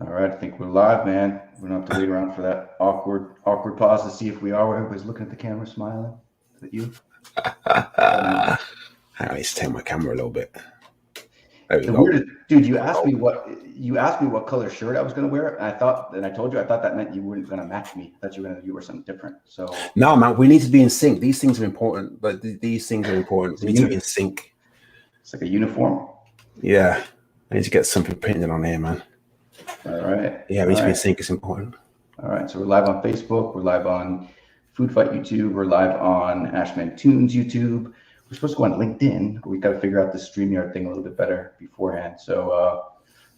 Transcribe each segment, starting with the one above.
All right, I think we're live, man. We don't have to wait around for that awkward pause to see if we are. Everybody's looking at the camera, smiling. Is it you? I need to take my camera a little bit. There we The go. weirdest, dude. You asked me what color shirt I was gonna wear, and I told you I thought that meant you weren't gonna match me. I thought you wear something different. So No, man, we need to be in sync. These things are important, but these things are important. We need to be in sync. It's like a uniform. Yeah, I need to get something printed on here, man. All right. Yeah, we need to be in sync. It's important. All right, so we're live on Facebook. We're live on Food Fight YouTube. We're live on Ashman Tunes YouTube. We're supposed to go on LinkedIn, but we got to figure out the StreamYard thing a little bit better beforehand. So,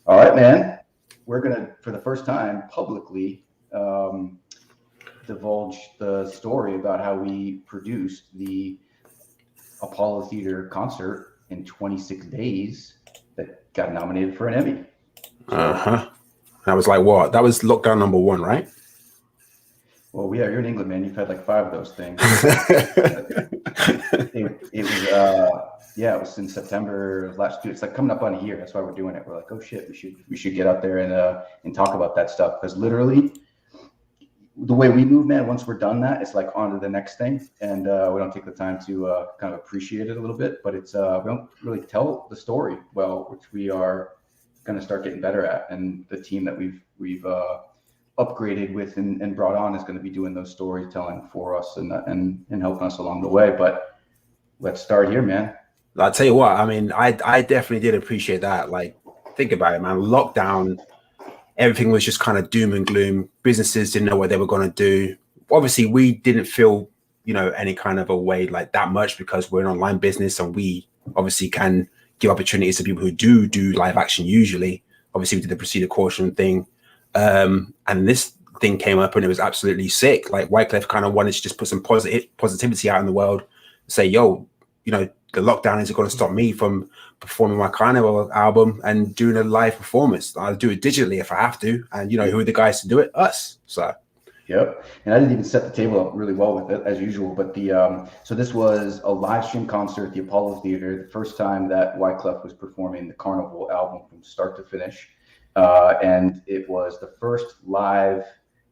all right, man, we're gonna, for the first time, publicly divulge the story about how we produced the Apollo Theater concert in 26 days that got nominated for an Emmy. So, That was like what? That was lockdown number 1, right? Well, yeah, you're in England, man. You've had like 5 of those things. It was in September of last year. It's like coming up on a year. That's why we're doing it. We're like, oh shit, we should get out there and talk about that stuff, because literally the way we move, man, once we're done that, it's like on to the next thing, and we don't take the time to kind of appreciate it a little bit. But it's we don't really tell the story well, which we are going to start getting better at, and the team that we've upgraded with and brought on is going to be doing those storytelling for us and helping us along the way. But let's start here, man. I'll tell you what, I mean, I definitely did appreciate that. Like, think about it, man. Lockdown, everything was just kind of doom and gloom. Businesses didn't know what they were going to do. Obviously, we didn't feel, any kind of a way like that much, because we're an online business and we obviously can give opportunities to people who do live action usually. Obviously, we did the procedure caution thing. And this thing came up and it was absolutely sick. Like, Wyclef kind of wanted to just put some positivity out in the world, say, yo, the lockdown isn't going to stop me from performing my Carnival album and doing a live performance. I'll do it digitally if I have to. And, who are the guys to do it? Us. So. Yep. And I didn't even set the table up really well with it, as usual. But so this was a live stream concert at the Apollo Theater, the first time that Wyclef was performing the Carnival album from start to finish. And it was the first live,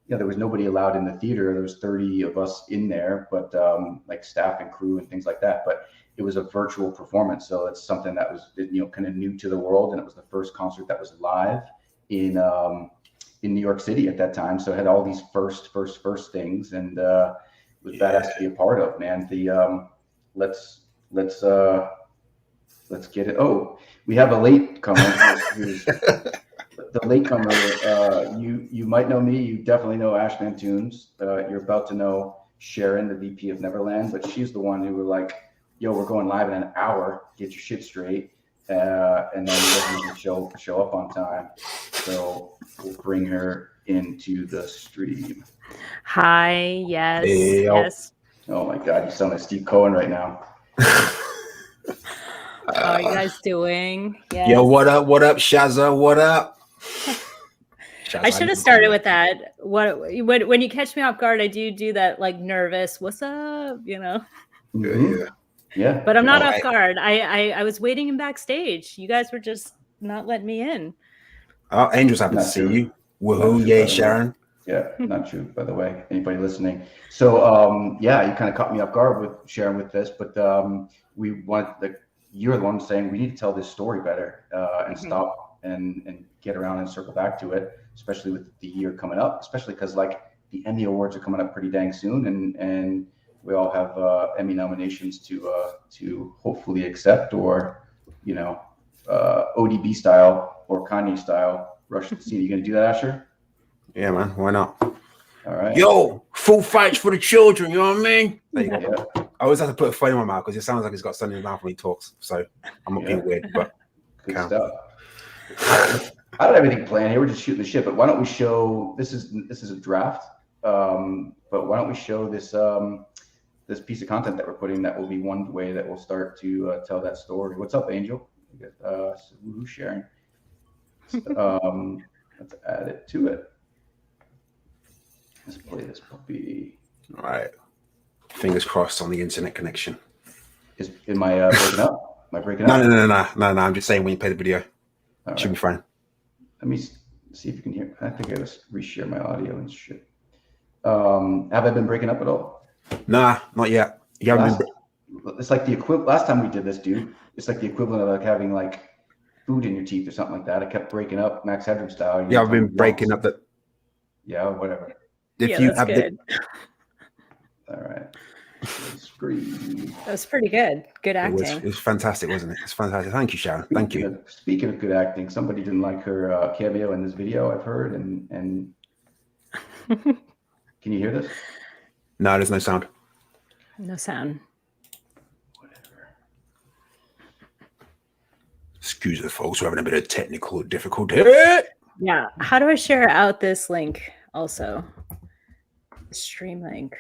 there was nobody allowed in the theater. There was 30 of us in there, but like staff and crew and things like that. But it was a virtual performance. So it's something that was, kind of new to the world. And it was the first concert that was live in New York City at that time. So it had all these first things, and it was badass to be a part of, man. The let's get it. Oh, we have a late comer. The latecomer, you might know me. You definitely know Ashman Tunes. You're about to know Sharon, the VP of Neverland, but she's the one who were like, "Yo, we're going live in an hour. Get your shit straight." And then he doesn't even show up on time. So we'll bring her into the stream. Hi. Yes. Hey, yes. Oh my God, you sound like Steve Cohen right now. How are you guys doing? Yes. Yo, what up, Shazza? What up? I should have started with that. When you catch me off guard, I do that like nervous, what's up, Mm-hmm. Yeah. But I'm not off guard. I was waiting in backstage. You guys were just not letting me in. Oh, Angel's happy to see you. Woohoo, yay, Sharon. Yeah, not true, by the way. Anybody listening? So, you kind of caught me off guard with sharing with this, but we wanted you're the one saying we need to tell this story better and stop and get around and circle back to it, especially with the year coming up, especially because like the Emmy Awards are coming up pretty dang soon, and we all have Emmy nominations to hopefully accept, or ODB style or Kanye style rush to the scene. You gonna do that, Asher? Yeah, man. Why not? All right. Yo, full fights for the children. You know what I mean? Yeah. I always have to put a phone in my mouth because it sounds like he's got something in his mouth when he talks. So I'm not being weird, but good stuff. I don't have anything planned here. We're just shooting the shit. But why don't we show? This is a draft. But why don't we show this this piece of content that we're putting? That will be one way that we'll start to tell that story. What's up, Angel? Who's sharing? Let's add it to it. Let's play this puppy. All right. Fingers crossed on the internet connection. Am I breaking up? Am I breaking up? No. I'm just saying when you play the video, it should be fine. Let me see if you can hear. I think I gotta reshare my audio and shit. Have I been breaking up at all? Nah, not yet. You haven't been. It's like the equivalent. Last time we did this, dude, it's like the equivalent of like having like food in your teeth or something like that. I kept breaking up, Max Headroom style. Yeah, I've been breaking up that. Yeah, whatever. If you have good. All right. Screen. That was pretty good. Good acting. It was fantastic, wasn't it? It's fantastic. Thank you, Sharon. Thank you. Speaking of good acting, somebody didn't like her cameo in this video, I've heard, and can you hear this? No, there's no sound. No sound. Whatever. Excuse us, folks. We're having a bit of technical difficulty. Yeah. How do I share out this link also? Stream link.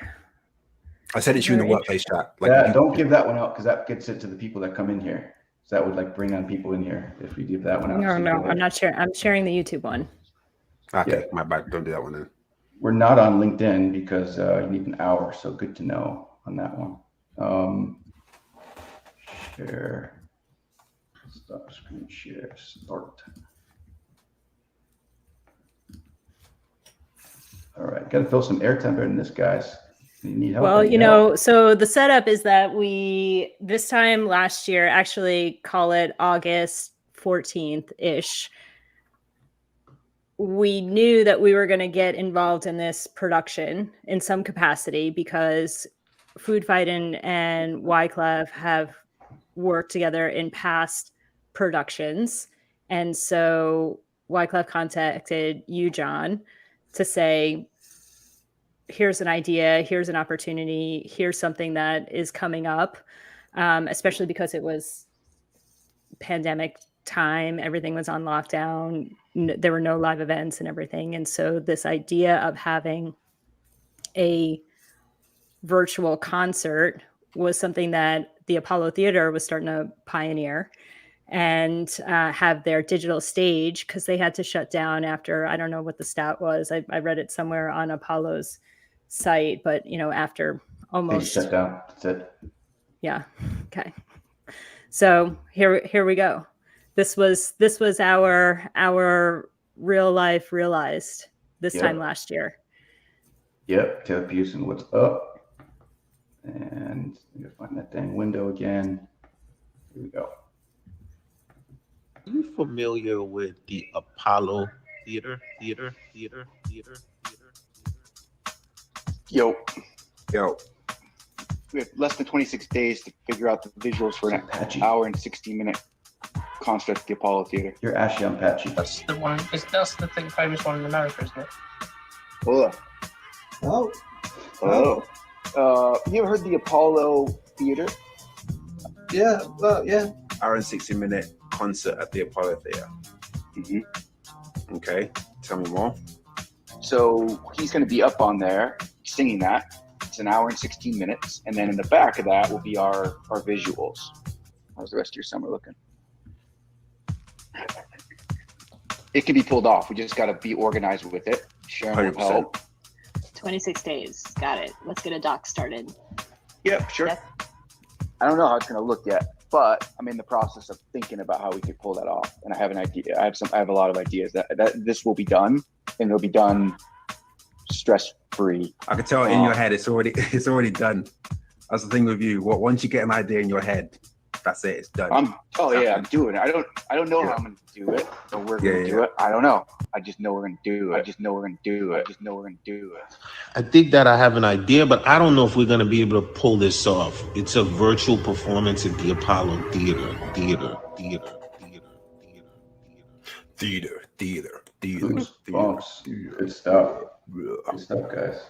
I said it's in the workplace chat. Like, don't give that one out because that gets it to the people that come in here. So that would like bring on people in here if we give that one out. No, I'm not sharing. I'm sharing the YouTube one. Okay, Yeah. my bad. Don't do that one then. We're not on LinkedIn because you need an hour. So good to know on that one. Share. Stop screen share. Start. All right, got to fill some airtime better than this, guys. You need help. Well, so the setup is that we this time last year, actually call it August 14th ish. We knew that we were going to get involved in this production in some capacity because Food Fight and Wyclef have worked together in past productions. And so Wyclef contacted you, John, to say, here's an idea, here's an opportunity, here's something that is coming up, especially because it was pandemic time, everything was on lockdown, there were no live events and everything. And so this idea of having a virtual concert was something that the Apollo Theater was starting to pioneer and have their digital stage, because they had to shut down after, I don't know what the stat was. I read it somewhere on Apollo's site, but after almost shut down. That's it. Yeah. Okay. So here we go. This was our real life realized this time last year. Yep. Taylor Pearson, what's up? And I'm gonna find that dang window again. Here we go. Are you familiar with the Apollo Theater? Yo, Yo, we have less than 26 days to figure out the visuals for an Patchy. hour and 60-minute concert at the Apollo Theater. You're ashy on Patchy. That's the one. That's the thing, famous one in America, isn't it? You ever heard the Apollo Theater? yeah. Hour and 60-minute concert at the Apollo Theater. Mm-hmm. Okay, tell me more. So he's going to be up on there singing that. It's an hour and 16 minutes. And then in the back of that will be our visuals. How's the rest of your summer looking? It can be pulled off. We just got to be organized with it. Sharon will help. 26 days. Got it. Let's get a doc started. Yep, sure. Yep. I don't know how it's going to look yet, but I'm in the process of thinking about how we could pull that off. And I have an idea. I have a lot of ideas that this will be done, and it'll be done stress-free. I can tell in your head it's already done. That's the thing with you. Once you get an idea in your head, that's it. It's done. I'm doing it. I don't know how I'm going to do it, but we're going to do it. I don't know. I just know we're going to do it. I think that I have an idea, but I don't know if we're going to be able to pull this off. It's a virtual performance at the Apollo Theater. Goosebumps. Good stuff. Good stuff, guys.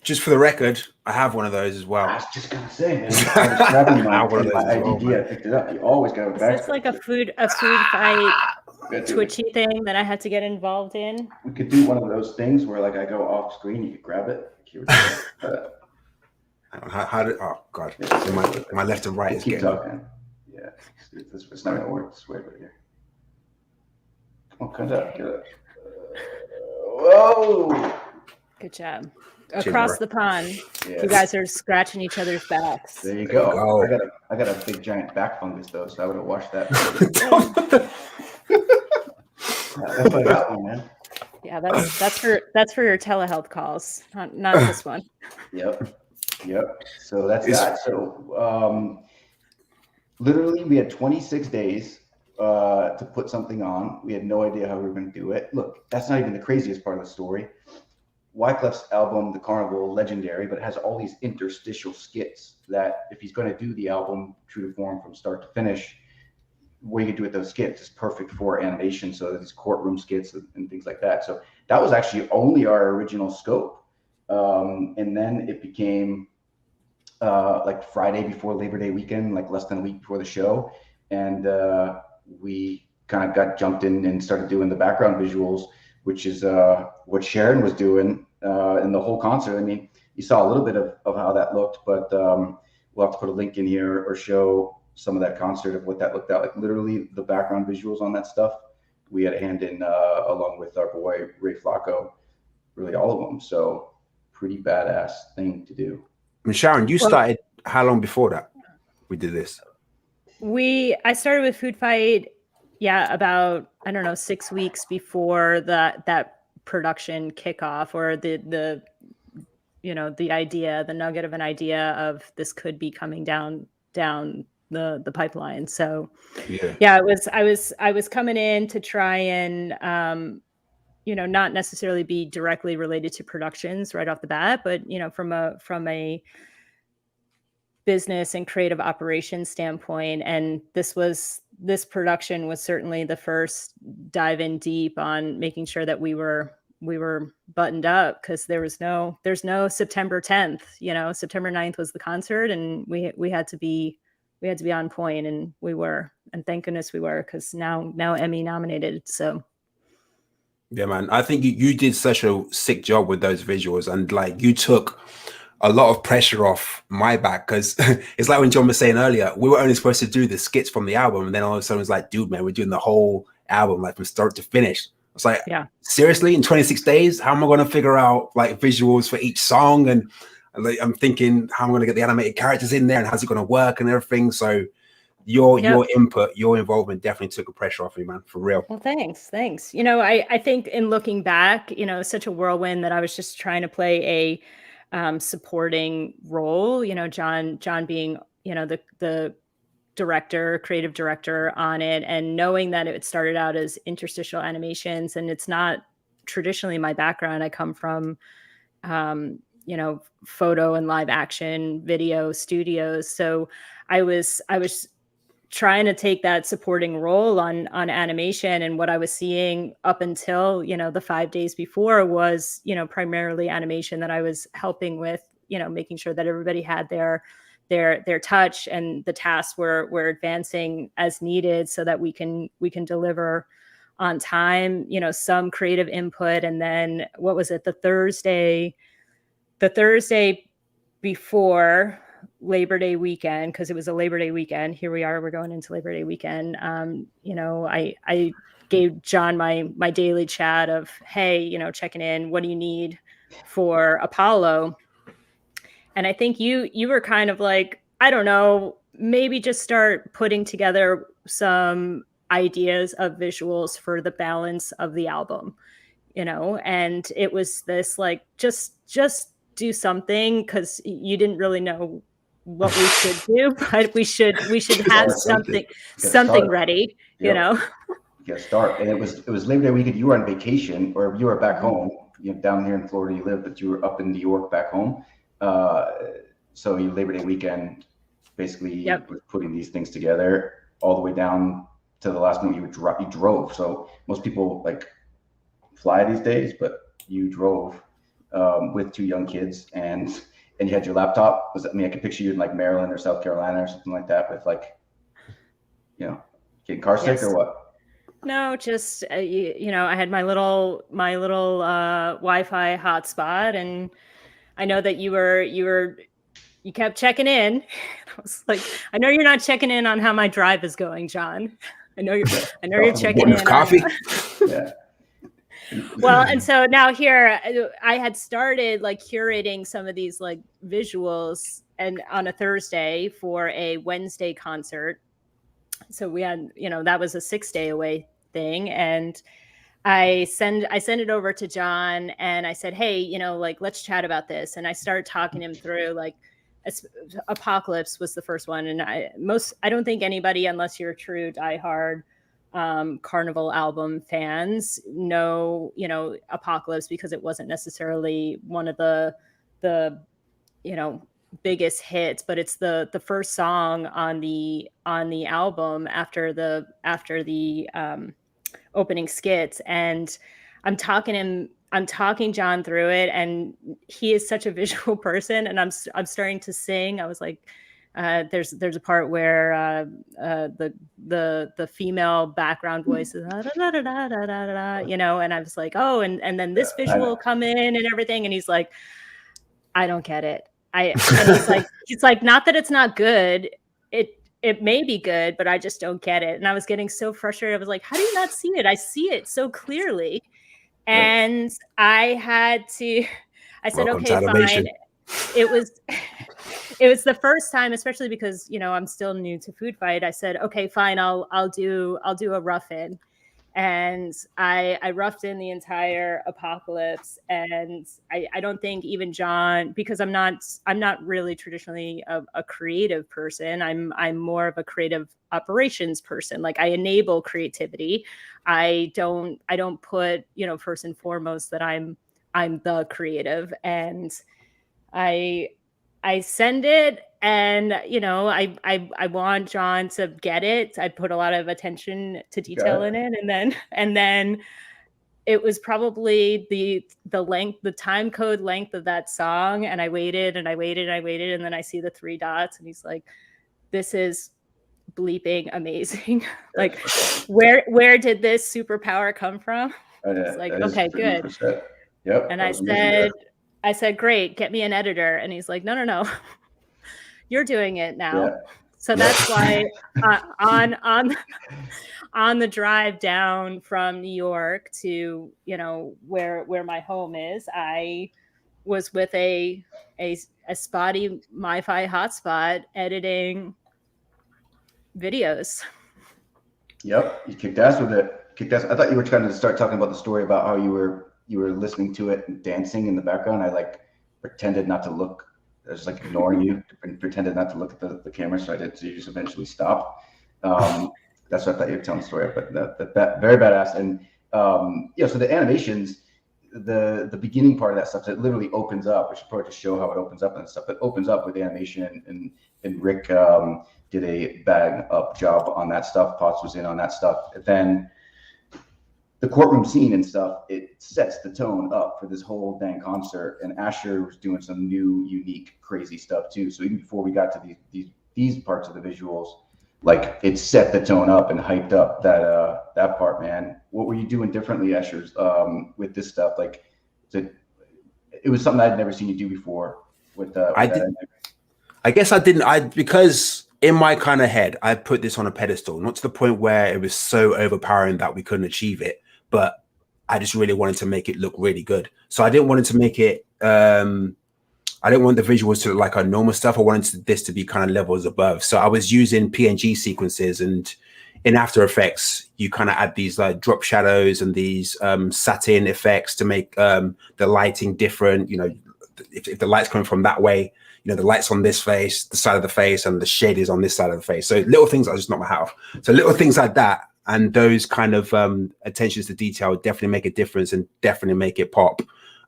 Just for the record, I have one of those as well. I was just gonna say, man. I was grabbing my IDD. I picked it up. You always got it back. Is this like a food fight twitchy thing that I had to get involved in? We could do one of those things where, like, I go off screen, you could grab it. Oh God! My left and right is keep getting. Talking. Yeah, it's not gonna work this way right here. Come on, cut it up. Get it. Whoa! Good job. Across the pond, you guys are scratching each other's backs. There you go. I got a big giant back fungus though, so I would have washed that. That's what I got one, man. Yeah, that's for your telehealth calls, not this one. Yep. So that's that. So literally, we had 26 days to put something on. We had no idea how we were going to do it. Look, that's not even the craziest part of the story. Wyclef's album, The Carnival, legendary, but it has all these interstitial skits that if he's going to do the album true to form from start to finish, what you can do with those skits is perfect for animation. So these courtroom skits and things like that. So that was actually only our original scope. And then it became like Friday before Labor Day weekend, like less than a week before the show. And we kind of got jumped in and started doing the background visuals, which is what Sharon was doing in the whole concert. I mean, you saw a little bit of how that looked, but we'll have to put a link in here or show some of that concert of what that looked like. Like literally the background visuals on that stuff, we had a hand in along with our boy Ray Flacco, really all of them. So pretty badass thing to do. And Sharon, you started how long before that we did this? I started with Food Fight, about, I don't know, 6 weeks before that production kickoff, or the idea, the nugget of an idea of this could be coming down the pipeline. So I was coming in to try and not necessarily be directly related to productions right off the bat, but from a business and creative operations standpoint. And this production was certainly the first dive in deep on making sure that we were buttoned up, because there's no September 10th. September 9th was the concert, and we had to be on point, and we were, and thank goodness we were, because now Emmy nominated. So yeah, man, I think you did such a sick job with those visuals, and like you took a lot of pressure off my back, because it's like when John was saying earlier, we were only supposed to do the skits from the album, and then all of a sudden it's like, dude, man, we're doing the whole album, like from start to finish. It's like, seriously, in 26 days, how am I going to figure out like visuals for each song? And like, I'm thinking, how am I going to get the animated characters in there, and how's it going to work and everything? So your input, your involvement definitely took the pressure off me, man, for real. Well, thanks. I think in looking back, such a whirlwind that I was just trying to play a supporting role, John being, the director, creative director on it, and knowing that it started out as interstitial animations, and it's not traditionally my background. I come from, photo and live action video studios. So I was trying to take that supporting role on animation, and what I was seeing up until the 5 days before was primarily animation that I was helping with, making sure that everybody had their touch, and the tasks were advancing as needed so that we can deliver on time, some creative input. And then what was it, the Thursday before Labor Day weekend, because it was a Labor Day weekend. Here we are, we're going into Labor Day weekend. I gave John my daily chat of, hey, checking in, what do you need for Apollo? And I think you were kind of like, I don't know, maybe just start putting together some ideas of visuals for the balance of the album, and it was this like, just do something, because you didn't really know what we should do, but we should have something ready, You gotta start. And it was Labor Day weekend. You were on vacation, or you were back home, down here in Florida you live, but you were up in New York back home. So you Labor Day weekend basically was putting these things together all the way down to the last minute. You drove. So most people like fly these days, but you drove with 2 young kids, and you had your laptop. I can picture you in like Maryland or South Carolina or something like that with like, getting car sick or what? No, just I had my little Wi-Fi hotspot, and I know that you kept checking in. I was like, I know you're not checking in on how my drive is going, John. I know you're checking in. Coffee. Yeah. Well, and so now here I had started like curating some of these like visuals, and on a Thursday for a Wednesday concert. So we had, that was a 6-day away thing. And I send it over to John, and I said, hey, you know, like, let's chat about this. And I started talking him through, like, Apocalypse was the first one. And I don't think anybody, unless you're a true diehard Carnival album fans, know, you know, Apocalypse, because it wasn't necessarily one of the you know, biggest hits, but it's the first song on the album after the opening skits. And I'm talking John through it, and he is such a visual person, and I'm starting to sing. I was like, there's a part where the female background voice is you know, and I was like, oh, and then this visual will come in and everything, and he's like, I don't get it. And he's like, not that it's not good. It may be good, but I just don't get it. And I was getting so frustrated. I was like, how do you not see it? I see it so clearly. And I said, Welcome okay, fine. It was the first time, especially because, you know, I'm still new to Food Fight. I said, okay, fine. I'll do a rough in. And I roughed in the entire Apocalypse, and I don't think even John, because I'm not really traditionally a creative person. I'm more of a creative operations person. Like, I enable creativity. I don't put, you know, first and foremost that I'm the creative. And I send it, and, you know, I want John to get it. I put a lot of attention to detail in it, and then it was probably the time code length of that song, and I waited, and then I see the 3 dots, and he's like, this is bleeping amazing. Like, where did this superpower come from? It's like, okay, good. Yep. And I said, great, get me an editor. And he's like, no, you're doing it now. Yeah. So that's why on the drive down from New York to, you know, where my home is, I was with a spotty MiFi hotspot editing videos. Yep, you kicked ass with it. I thought you were trying to start talking about the story about how you were listening to it and dancing in the background. I like pretended not to look. I was like ignoring you, pretended not to look at the camera, so I did. So you just eventually stopped. That's what I thought you were telling the story. But that very badass. And yeah, so the animations, the beginning part of that stuff, it literally opens up. We should probably just show how it opens up and stuff. It opens up with animation, and Rick did a bang up job on that stuff. Potts was in on that stuff. And then the courtroom scene and stuff, it sets the tone up for this whole dang concert. And Asher was doing some new, unique, crazy stuff too. So even before we got to these parts of the visuals, like, it set the tone up and hyped up that part, man. What were you doing differently, Asher, with this stuff? Like, it was something I'd never seen you do before. I guess I didn't. Because in my kind of head, I put this on a pedestal, not to the point where it was so overpowering that we couldn't achieve it, but I just really wanted to make it look really good. So I didn't want it to make it, I didn't want the visuals to look like our normal stuff. I wanted this to be kind of levels above. So I was using PNG sequences, and in After Effects, you kind of add these like drop shadows and these satin effects to make the lighting different. You know, if the light's coming from that way, you know, the light's on this face, the side of the face, and the shade is on this side of the face. So little things, I just knock my hat off. So little things like that, and those kind of attentions to detail definitely make a difference and definitely make it pop.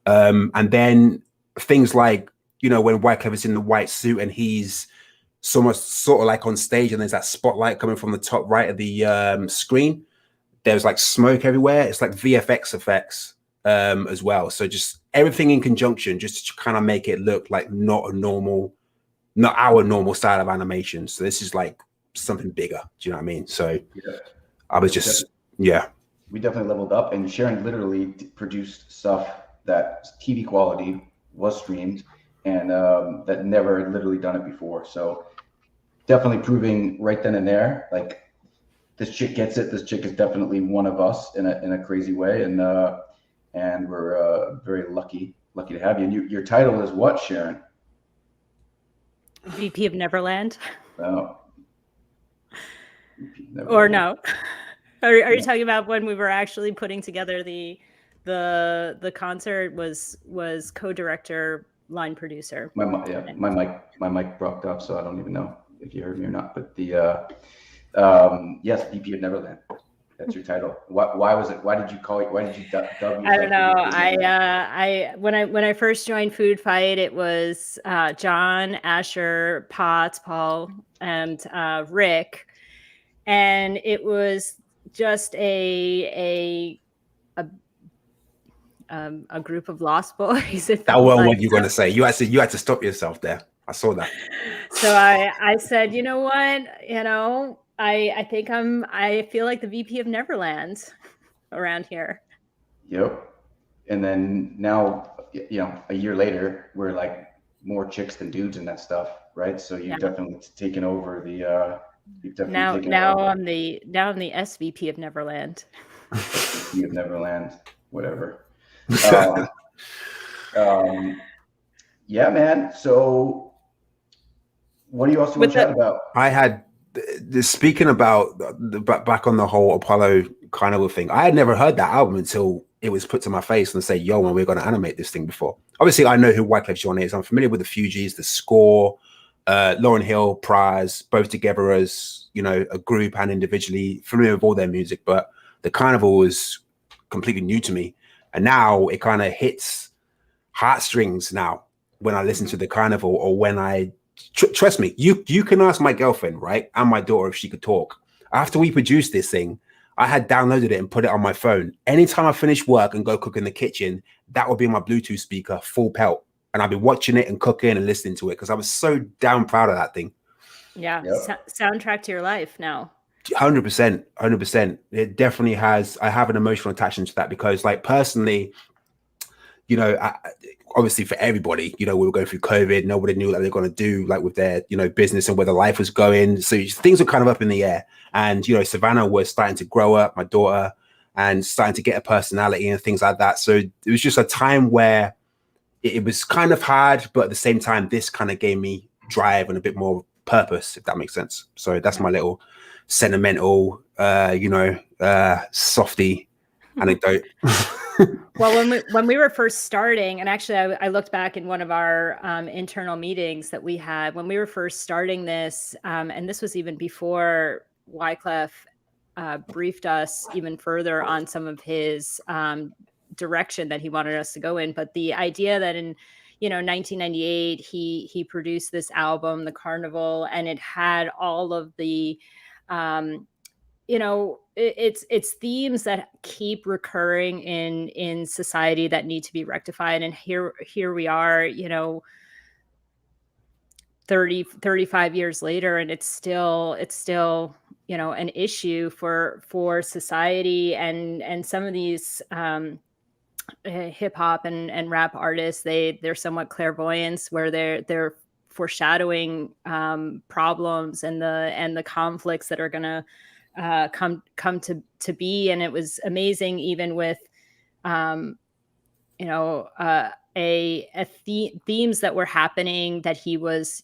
And then things like, you know, when Wyclef is in the white suit and he's sort of like on stage, and there's that spotlight coming from the top right of the screen. There's like smoke everywhere. It's like VFX effects as well. So just everything in conjunction, just to kind of make it look like not our normal style of animation. So this is like something bigger. Do you know what I mean? So yeah. I was just, yeah. We definitely leveled up, and Sharon literally produced stuff that TV quality was streamed, and that never literally done it before. So definitely proving right then and there, like, this chick gets it. This chick is definitely one of us in a crazy way, and we're very lucky to have you. And your title is what, Sharon? VP of Neverland. Oh. Or no. Are you talking about when we were actually putting together the concert? Was co-director, line producer. My mic broke up, so I don't even know if you heard me or not. But yes, VP of Neverland. That's your title. Why was it? Why did you call it? Why did you dub yourself? I don't know. I When I first joined Food Fight, it was John, Asher, Potts, Paul, and Rick, and it was just a group of lost boys. That wasn't what you're gonna say. You had to stop yourself there. I saw that. So I said, you know what? I think I feel like the VP of Neverland around here. Yep. And then now, a year later, we're like more chicks than dudes in that stuff, right? So you've definitely taken over the. You've definitely taken now over. I'm the SVP of Neverland. SVP of Neverland, whatever. Yeah, man. So, what do you also want to chat about? I had speaking about back on the whole Apollo Carnival thing. I had never heard that album until it was put to my face and say, "Yo, man, we're going to animate this thing." Before, obviously, I know who Wyclef Jean is. I'm familiar with the Fugees, the Score, Lauryn Hill, Praz, both together as a group and individually. Familiar with all their music, but the Carnival was completely new to me, and now it kind of hits heartstrings now when I listen to the Carnival, or when I trust me, you can ask my girlfriend, right, and my daughter if she could talk. After we produced this thing, I had downloaded it and put it on my phone. Anytime I finish work and go cook in the kitchen, that would be my Bluetooth speaker, full pelt, and I'd be watching it and cooking and listening to it because I was so damn proud of that thing. Yeah, soundtrack to your life now. 100%, 100%. It definitely has. I have an emotional attachment to that because, like, personally, obviously for everybody, we were going through COVID. Nobody knew what they were going to do, like with their, business and where their life was going. So things were kind of up in the air. And, Savannah was starting to grow up, my daughter, and starting to get a personality and things like that. So it was just a time where it was kind of hard, but at the same time, this kind of gave me drive and a bit more purpose, if that makes sense. So that's my little sentimental, softy anecdote. Well, when we were first starting, and actually I looked back in one of our internal meetings that we had when we were first starting this, and this was even before Wyclef briefed us even further on some of his direction that he wanted us to go in. But the idea that in 1998 he produced this album, The Carnival, and it had all of the it's themes that keep recurring in society that need to be rectified. And here we are, 35 years later, and it's still an issue for society. And some of these hip hop and rap artists, they're somewhat clairvoyant, where they're foreshadowing problems and the conflicts that are going to come to be. And it was amazing, even with themes that were happening that he was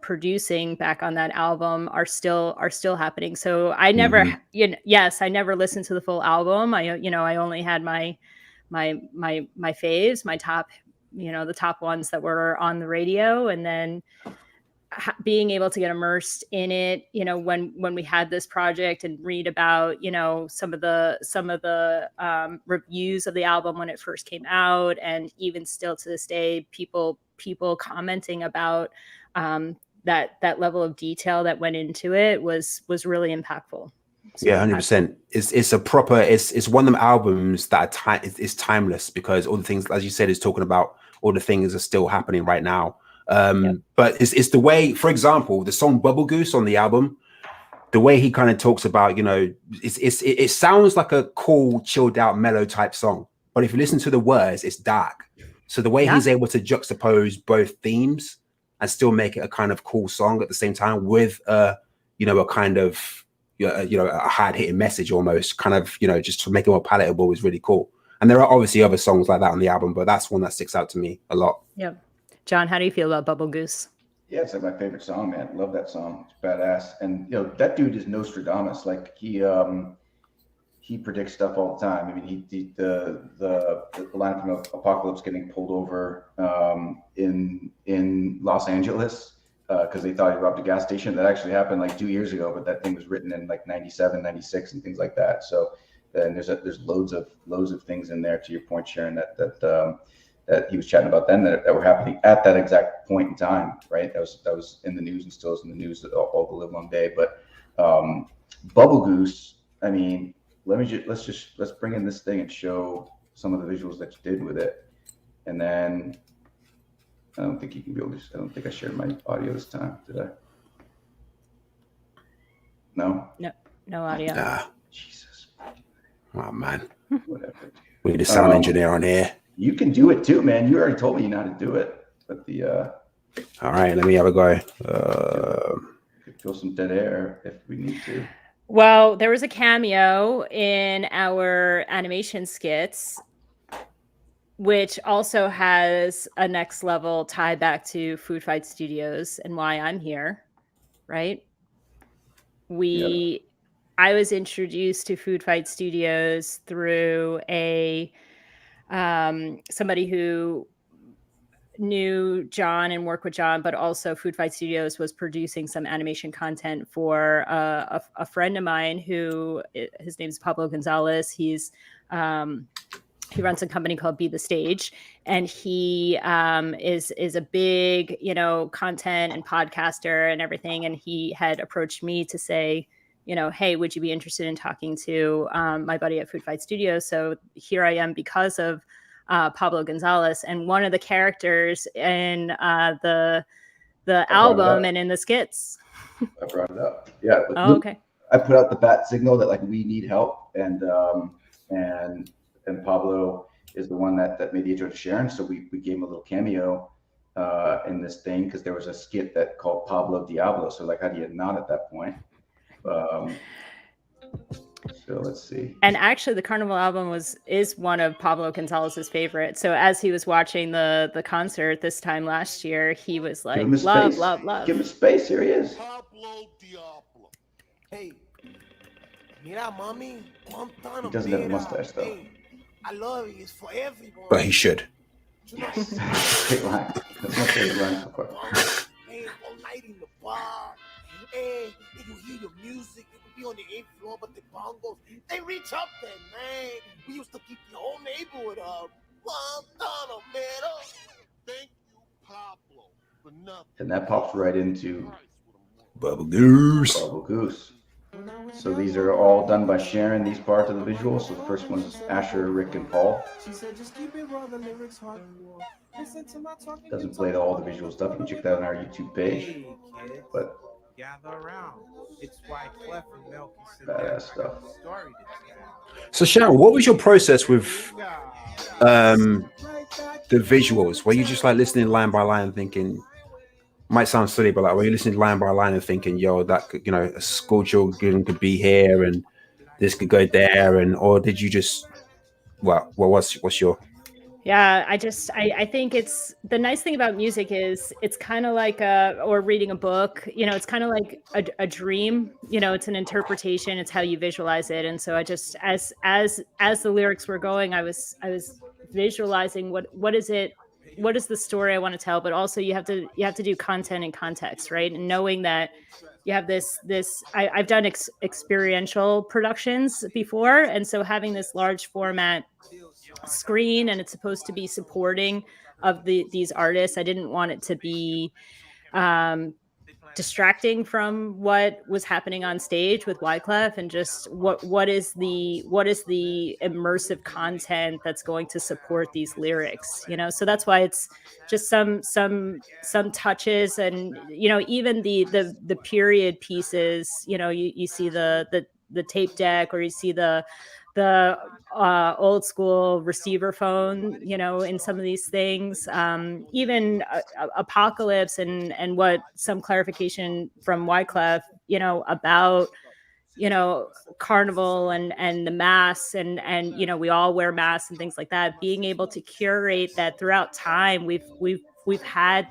producing back on that album are still happening. So I never I never listened to the full album. I only had my faves, my top, the top ones that were on the radio. And then being able to get immersed in it, when we had this project and read about, some of the reviews of the album when it first came out, and even still to this day, people commenting about that level of detail that went into it was really impactful. Yeah, 100%. It's one of them albums that is timeless, because all the things, as you said, is talking about all the things are still happening right now. But it's the way, for example, the song Bubble Goose on the album, the way he kind of talks about, it sounds like a cool, chilled out, mellow type song. But if you listen to the words, it's dark. So the way he's able to juxtapose both themes and still make it a kind of cool song at the same time with a kind of, a hard hitting message almost, kind of, just to make it more palatable is really cool. And there are obviously other songs like that on the album, but that's one that sticks out to me a lot. Yeah. John, how do you feel about Bubble Goose? Yeah, it's like my favorite song, man. Love that song. It's badass. And that dude is Nostradamus. Like he predicts stuff all the time. I mean, the line from Apocalypse getting pulled over in Los Angeles because they thought he robbed a gas station. That actually happened like 2 years ago, but that thing was written in like 97, 96 and things like that. So then there's loads of things in there, to your point, Sharon, that he was chatting about then that were happening at that exact point in time, right? That was in the news and still is in the news all the live long day. But Bubble Goose, I mean, let's bring in this thing and show some of the visuals that you did with it. And then I don't think you can be able to, I don't think I shared my audio this time, did I? No? No audio. Ah, Jesus. oh man, Whatever. we need a sound engineer on here. You can do it too, man. You already told me you know how to do it. But All right, let me have a go. could fill some dead air if we need to. Well, there was a cameo in our animation skits, which also has a next level tie back to Food Fight Studios and why I'm here, right? I was introduced to Food Fight Studios through somebody who knew John and worked with John, but also Food Fight Studios was producing some animation content for a friend of mine who, his name's Pablo Gonzalez. He runs a company called Be the Stage, and he is a big, content and podcaster and everything. And he had approached me to say, hey, would you be interested in talking to my buddy at Food Fight Studios? So here I am because of Pablo Gonzalez, and one of the characters in the album and in the skits. I brought it up. Yeah. Oh, okay. I put out the bat signal that like we need help, and Pablo is the one that made the intro to Sharon. So we gave him a little cameo in this thing because there was a skit that called Pablo Diablo. So like, how do you not at that point? So let's see. And actually, the Carnival album is one of Pablo Gonzalez's favorites. So as he was watching the concert this time last year, he was like, love, love, love. Give him space. Here he is. Pablo Diablo. Hey, mira, mami, He doesn't have a mustache though. Hey, I love it. It's for everyone. But he should. Great line. That's my favorite line so far. Man, all night in the bar. Hey, you hear the music. Be on the 8th floor, but the bongos, they reach up there, man. We used to keep the whole neighborhood up. Thank you, Pablo, for nothing. And that pops right into Bubble Goose. Bubble Goose. So these are all done by Sharon, these parts of the visuals. So the first one is Asher, Rick, and Paul. Doesn't play all the visual stuff. You can check that on our YouTube page. But gather around. It's Wyclef and Milk. Badass stuff. So Sharon, what was your process with the visuals? Were you just like listening line by line thinking, might sound silly, but like were you listening line by line and thinking, yo, that could, a school children could be here and this could go there, and or did you just what's your Yeah, I think it's the nice thing about music is it's kind of like or reading a book, it's kind of like a dream, it's an interpretation, it's how you visualize it. And so I just, as the lyrics were going, I was visualizing what is the story I want to tell, but also you have to do content and context, right? And knowing that you have this, I've done experiential productions before. And so having this large format screen and it's supposed to be supporting of these artists, I didn't want it to be distracting from what was happening on stage with Wyclef, and just what is the immersive content that's going to support these lyrics, so that's why it's just some touches, and even the period pieces, you see the tape deck, or you see the old school receiver phone, in some of these things, even Apocalypse and what some clarification from Wyclef, about, Carnival and the masks and we all wear masks and things like that, being able to curate that throughout time. We've had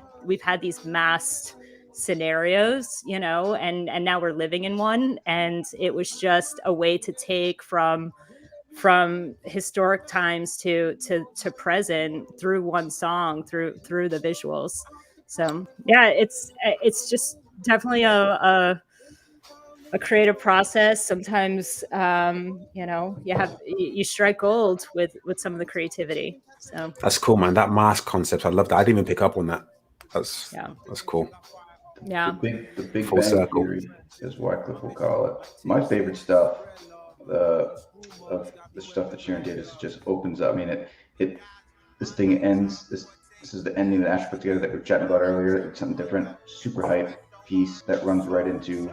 these masked scenarios, you know, and now we're living in one, and it was just a way to take from historic times to present through one song, through the visuals. So yeah, it's just definitely a creative process. Sometimes you know, you strike gold with some of the creativity. So That's cool, man. That mask concept, I love that. I didn't even pick up on that. That's cool. Yeah, the big Full bang circle. theory, as Wyclef will call it. My favorite stuff of the stuff that Sharon did is it just opens up. I mean, it this thing ends. This is the ending that Ash put together that we were chatting about earlier. It's something different, super hype piece that runs right into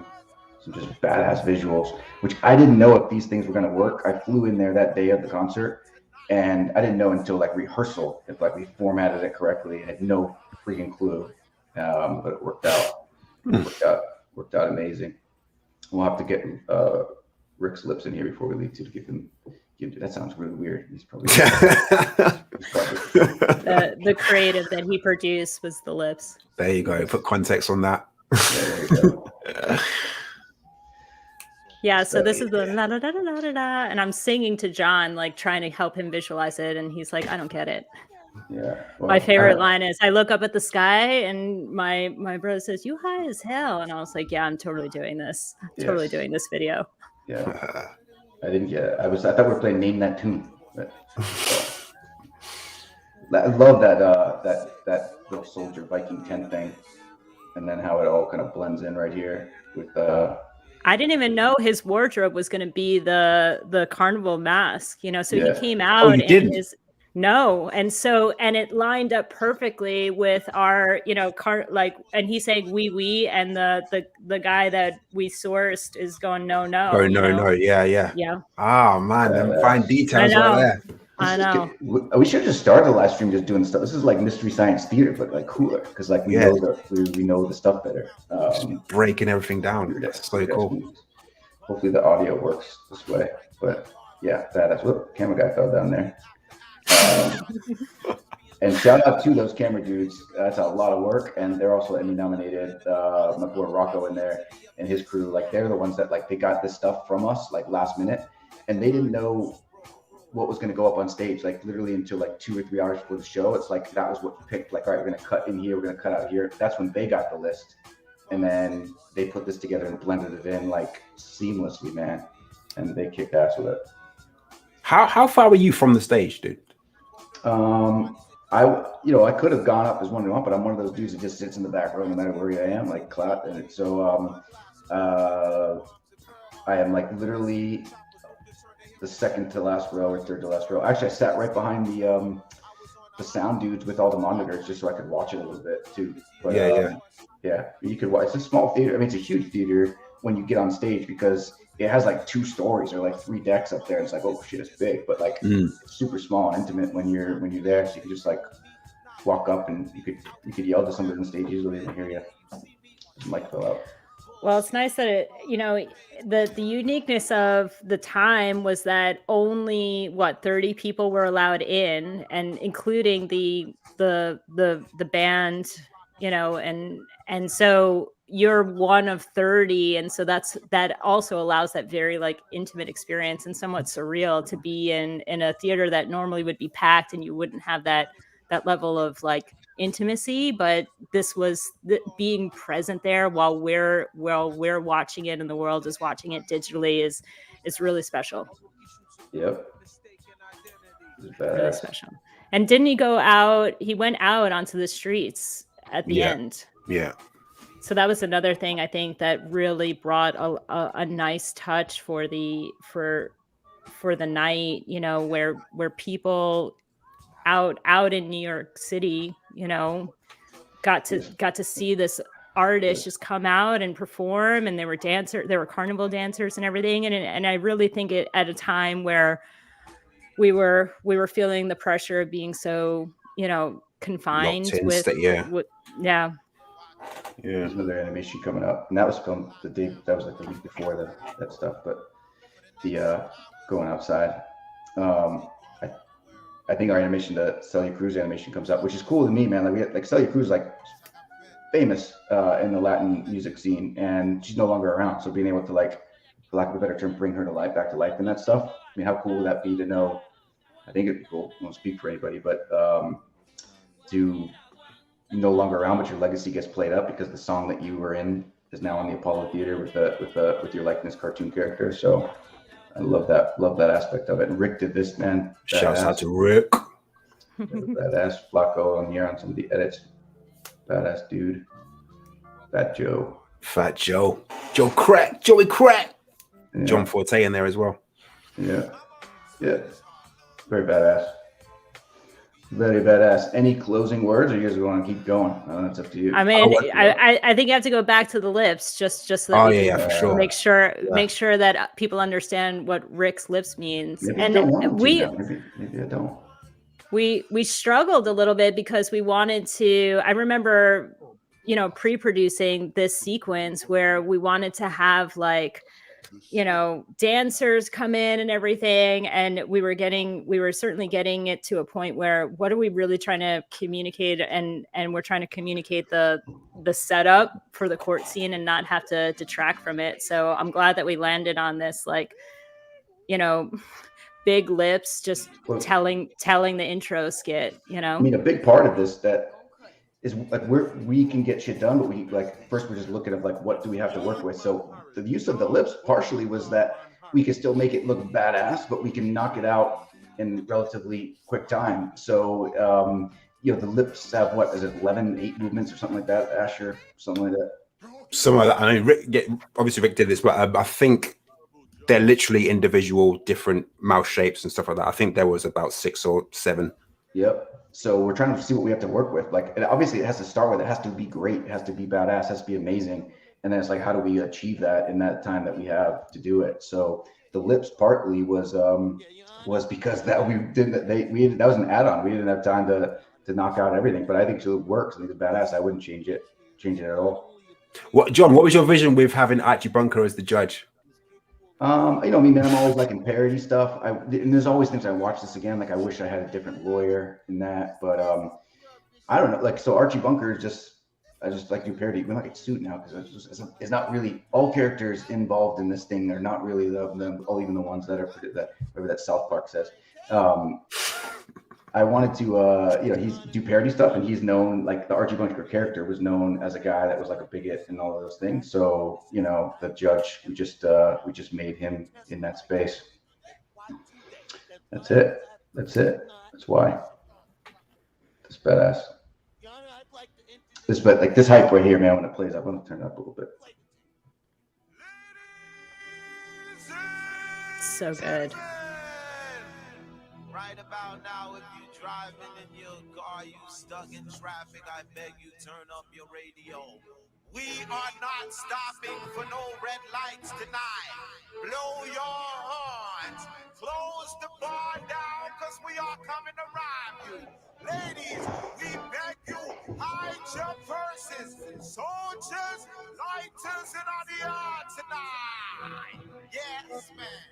some just badass visuals, which I didn't know if these things were going to work. I flew in there that day of the concert, and I didn't know until like rehearsal if like we formatted it correctly, and had no freaking clue. But it worked out. Worked out amazing. We'll have to get Rick's lips in here before we leave to give him. That sounds really weird. He's probably the creative that he produced was the lips. There you go. Put context on that. there you go. Yeah, so this is the la da da da da da, and I'm singing to John, like trying to help him visualize it, and he's like, "I don't get it." Yeah. Well, my favorite line is, "I look up at the sky, and my brother says, 'You high as hell,' and I was like, 'Yeah, I'm totally doing this. Totally doing this video.'" Yeah. I didn't get it. I thought we were playing Name That Tune. But, I love that little soldier Viking tent thing, and then how it all kind of blends in right here with I didn't even know his wardrobe was going to be the carnival mask, you know. So he came out in his and it lined up perfectly with our, you know, and he's saying we and the guy that we sourced is going no. Oh no, yeah. Oh man, them fine details right there. I know. We should have just started the live stream just doing stuff. This is like Mystery Science Theater, but like cooler because like we know the stuff better. Just breaking everything down. That's so cool. Hopefully the audio works this way. But yeah, badass. Whoop, camera guy fell down there. And shout out to those camera dudes. That's a lot of work, and they're also Emmy-nominated. My boy Rocco in there and his crew, like they're the ones that like they got this stuff from us like last minute, and they didn't know what was going to go up on stage, like literally until like 2 or 3 hours before the show. It's like that was what we picked. Like, all right, we're going to cut in here, we're going to cut out here. That's when they got the list, and then they put this together and blended it in like seamlessly, man. And they kicked ass with it. How far were you from the stage, dude? I could have gone up as one to one, but I'm one of those dudes that just sits in the back row no matter where I am, like clap. And so I am like literally the second to last row or third to last row. Actually, I sat right behind the sound dudes with all the monitors just so I could watch it a little bit too. But, yeah, you could watch. It's a small theater. I mean, it's a huge theater when you get on stage because it has like 2 stories or like 3 decks up there. It's like, oh shit, it's big, but like it's super small and intimate when you're there. So you can just like walk up and you could yell to somebody on stage easily and hear you. The mic fell out. Well, it's nice that it, you know, the uniqueness of the time was that only 30 people were allowed in, and including the band, you know, and so you're one of 30, and so that also allows that very like intimate experience and somewhat surreal to be in a theater that normally would be packed and you wouldn't have that level of like intimacy, but this was being present there while we're watching it and the world is watching it digitally is really special. Yep. Really special. And didn't he go out? He went out onto the streets at the end. Yeah. So that was another thing I think that really brought a nice touch for the night, you know, where people out in New York City, you know, got to see this artist just come out and perform, and there were carnival dancers and everything, and I really think it at a time where we were feeling the pressure of being so, you know, confined with There's another animation coming up, and that was filmed like the week before that stuff, but the going outside. I think our animation, the Celia Cruz animation, comes up, which is cool to me, man. Like Celia Cruz, like famous in the Latin music scene, and she's no longer around. So being able to, like, for lack of a better term, bring her to life, back to life, and that stuff. I mean, how cool would that be to know? I think it'd be cool. I won't speak for anybody, but to no longer around, but your legacy gets played up because the song that you were in is now on the Apollo Theater with your likeness cartoon character. So I love that aspect of it. And Rick did this, man. Shouts out to Rick. Badass. Flacco on here on some of the edits. Badass dude. Fat Joe. Joey Crack. Yeah. John Forte in there as well. Yeah. Very badass. Very badass. Any closing words, or you guys want to keep going? That's up to you. I mean, I think you have to go back to the lips just so that we can for sure. make sure that people understand what Rick's lips means. Maybe And you don't want to we now. Maybe I don't. we struggled a little bit because we wanted to. I remember, pre-producing this sequence where we wanted to have, like, dancers come in and everything, and we were certainly getting it to a point where, what are we really trying to communicate? And we're trying to communicate the setup for the court scene and not have to detract from it. So I'm glad that we landed on this, like, big lips, just telling the intro skit. I mean, a big part of this that is, like, we can get shit done, but we, like, first we're just looking at, like, what do we have to work with. So the use of the lips partially was that we can still make it look badass, but we can knock it out in relatively quick time. So the lips have, what is it, 8 movements or something like that, Asher, something like that. Some of that. I mean, Rick did this, but I think they're literally individual different mouth shapes and stuff like that. I think there was about 6 or 7. Yep. So we're trying to see what we have to work with. Like, and obviously it has to start with, it has to be great, it has to be badass, it has to be amazing. And then it's like, how do we achieve that in that time that we have to do it? So the lips partly was because that that was an add-on. We didn't have time to knock out everything, but I think it works. I think it's badass. I wouldn't change it at all. John, what was your vision with having Archie Bunker as the judge? Man, I'm always liking parody stuff. And there's always things I watch this again. Like, I wish I had a different lawyer in that, but I don't know. Like, so Archie Bunker is I just like to do parody. We like a suit now because it's not really all characters involved in this thing. They're not really them, all even the ones that are whatever that South Park says. I wanted to, he's do parody stuff, and he's known, like, the Archie Bunker character was known as a guy that was like a bigot and all of those things. So, the judge, we just made him in that space. That's it. That's why. It's badass. This hype right here, man, when it plays, I'm going to turn it up a little bit. So good. Right about now, if you're driving in your car, you stuck in traffic, I beg you, turn up your radio. We are not stopping for no red lights tonight. Blow your horns. Close the bar down, because we are coming to rob you. Ladies, we beg you, hide your purses. Soldiers, lighters, and on the yard tonight. Yes, man.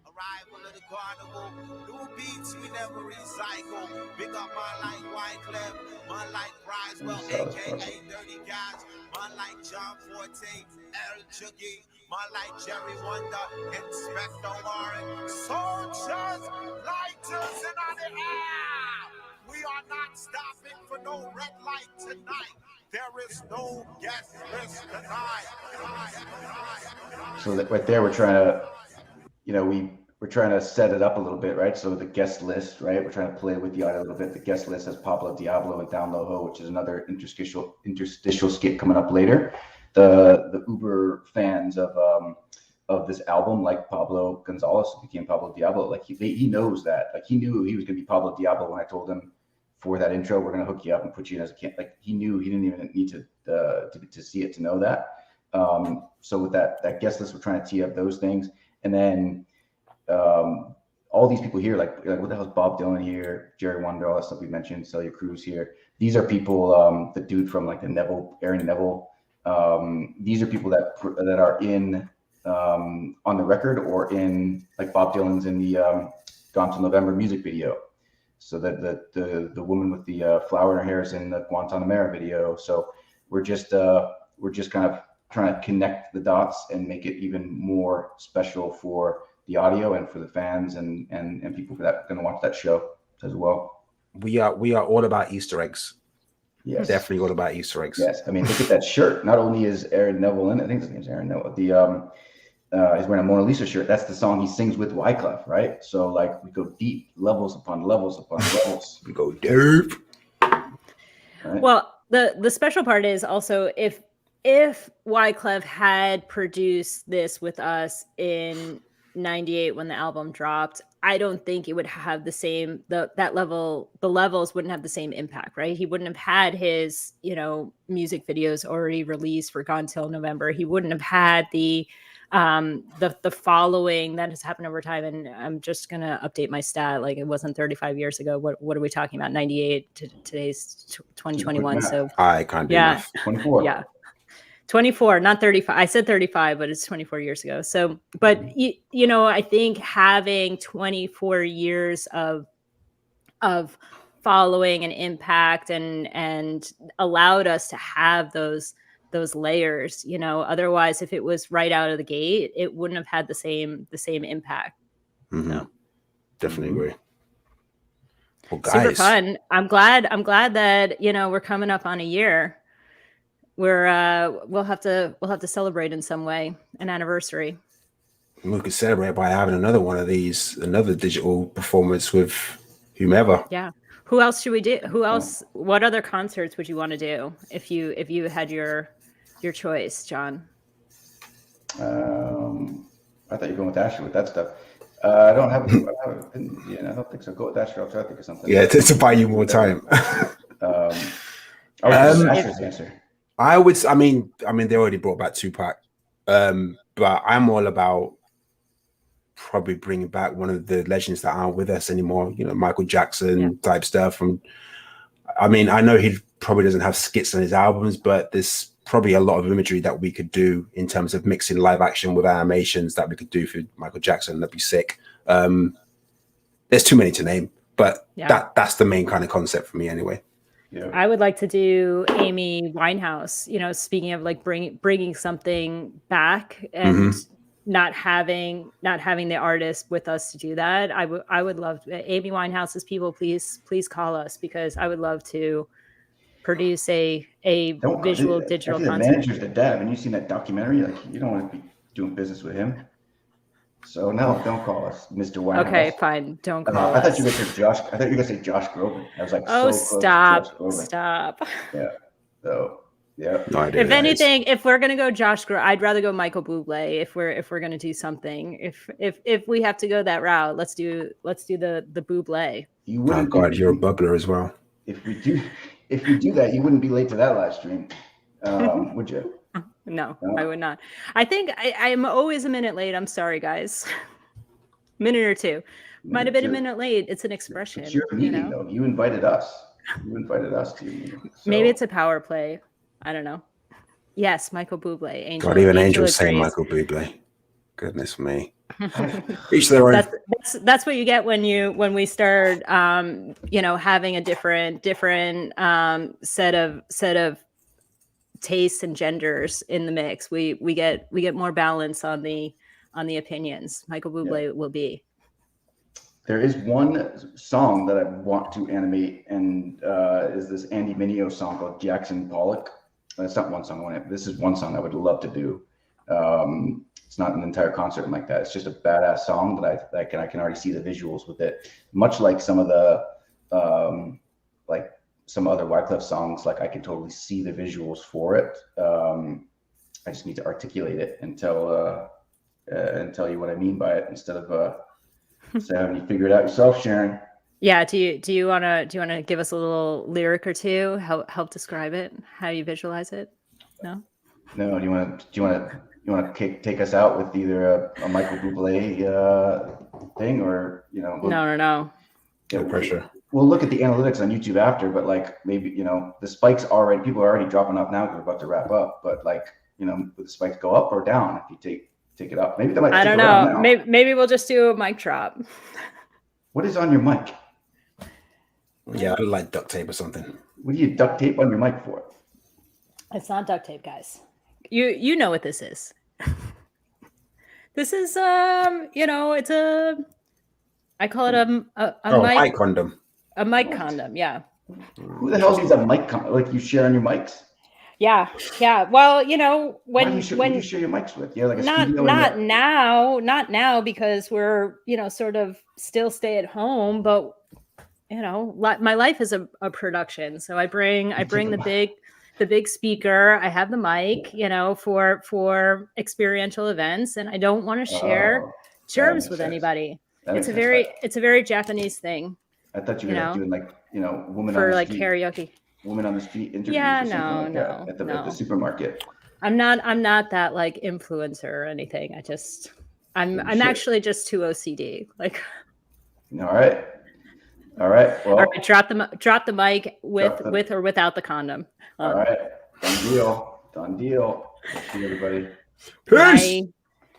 Arrival of the carnival, new beats we never recycle. Big up my like Wyclef, my like Risewell, aka Dirty Guys, my like John Forte, El Juggy, my like Jerry Wonder, Inspector Warren. Soldiers, lighters, and on the air. We are not stopping for no red light tonight. There is no guest list tonight. So that right there, we're trying to, we're trying to set it up a little bit, right? So the guest list, right? We're trying to play with the audio a little bit. The guest list has Pablo Diablo and Down Low Ho, which is another interstitial skit coming up later. The Uber fans of this album, like Pablo Gonzalez became Pablo Diablo. Like he knows that. Like, he knew he was gonna be Pablo Diablo when I told him, for that intro, we're gonna hook you up and put you in as a camp. Like, he knew, he didn't even need to see it to know that. So with that guest list, we're trying to tee up those things, and then all these people here, like what the hell is Bob Dylan here, Jerry Wonder, all that stuff we mentioned, Celia Cruz here. These are people, the dude from like Aaron Neville. These are people that are in on the record, or in, like, Bob Dylan's in the Gone Till November music video. So that the woman with the flower in her hair is in the Guantanamera video. So we're just kind of trying to connect the dots and make it even more special for the audio and for the fans and people that are going to watch that show as well. We are all about Easter eggs. Yes, definitely all about Easter eggs. Yes, I mean, look at that shirt. Not only is Aaron Neville in it, I think his name's Aaron Neville. He's wearing a Mona Lisa shirt. That's the song he sings with Wyclef, right? So like we go deep, levels upon levels upon levels. We go deep. Right? Well, the special part is also if Wyclef had produced this with us in '98 when the album dropped, I don't think it would have the same the levels wouldn't have the same impact, right? He wouldn't have had his, music videos already released for Gone Till November. He wouldn't have had the following that has happened over time. And I'm just gonna update my stat. Like, it wasn't 35 years ago. What are we talking about? 98 to today's 2021. So I can't do math. 24. Yeah. 24, not 35. I said 35, but it's 24 years ago. So, but I think having 24 years of following and impact and allowed us to have those layers, otherwise if it was right out of the gate, it wouldn't have had the same impact. Mm-hmm. So. Definitely agree. Well, guys, super fun. I'm glad that, we're coming up on a year. We'll have to celebrate in some way, an anniversary. We could celebrate by having another one of these, another digital performance with whomever. Yeah. Who else should we do? Who else? What other concerts would you want to do if you had your choice, John? I thought you were going with Asher with that stuff. I don't think so. Go with Asher. I'll try to think of something. Yeah, to buy you more time. Asher's answer. I mean, they already brought back Tupac, but I'm all about probably bringing back one of the legends that aren't with us anymore. Michael Jackson type stuff. And I mean, I know he probably doesn't have skits on his albums, but there's probably a lot of imagery that we could do in terms of mixing live action with animations that we could do for Michael Jackson. That'd be sick. There's too many to name, but that's the main kind of concept for me anyway. Yeah. I would like to do Amy Winehouse, speaking of like bringing something back and not having the artist with us to do that. I would love Amy Winehouse's people, please call us, because I would love to produce a visual digital The concept. manager's the dad. Haven't you seen that documentary? Like, you don't want to be doing business with him. So no, don't call us Mr. Winehouse. Okay, fine. Don't call I us. thought you were going to say Josh. I thought you were going to say Josh Groban. I was like, oh, so close to Josh Groban. stop. Yeah. So yeah. No idea. If anything, if we're gonna go Josh Groban, I'd rather go Michael Bublé. If we're gonna do something, if we have to go that route, let's do the Bublé. You Oh wouldn't. God, you're a bubbler as well. If we do that, you wouldn't be late to that live stream, would you? No, I would not. I think I'm always a minute late. I'm sorry, guys. Minute or two. Might have been a minute late. It's an expression. It's your meeting, though. You invited us. You invited us to your meeting. So. Maybe it's a power play. I don't know. Yes, Michael Bublé. Angel. God, even Angel saying agrees. Michael Bublé. Goodness me. Each their own. That's what you get when we start having a different set of tastes and genders in the mix. We get more balance on the opinions. Michael Bublé will be. There is one song that I want to animate, and is this Andy Mineo song called Jackson Pollock. It's not one song. This is one song I would love to do. It's not an entire concert like that. It's just a badass song that I can already see the visuals with it. Much like some of the some other Wyclef songs, like I can totally see the visuals for it. I just need to articulate it and tell you what I mean by it instead of having you figure it out yourself, Sharon. Yeah. Do you want to give us a little lyric or two? Help describe it. How you visualize it? No. No. Do you want to take us out with either a Michael Bublé thing or No. No pressure. We'll look at the analytics on YouTube after, but like maybe the spikes already. People are already dropping off now because we're about to wrap up. But would the spikes go up or down if you take it up? Maybe they might. I don't know. Maybe we'll just do a mic drop. What is on your mic? Yeah, I like duct tape or something. What do you duct tape on your mic for? It's not duct tape, guys. You know what this is. This is it's I call it a mic condom. A mic condom, yeah. Who the hell needs a mic condom? Like you share on your mics? Yeah. Well, Who do you share your mics with? Yeah, like a studio not now because we're sort of still stay at home, but my life is a production. So I bring the big speaker. I have the mic, for experiential events, and I don't want to share germs with anybody. It's a very Japanese thing. I thought you were doing women for on the like street, karaoke. women on the street interviews. Yeah, or something no, at the supermarket. I'm not that like influencer or anything. I'm actually just too OCD. Like. All right. Well, all right, drop the mic with or without the condom. All right. Done deal. See you, everybody. Peace. Bye.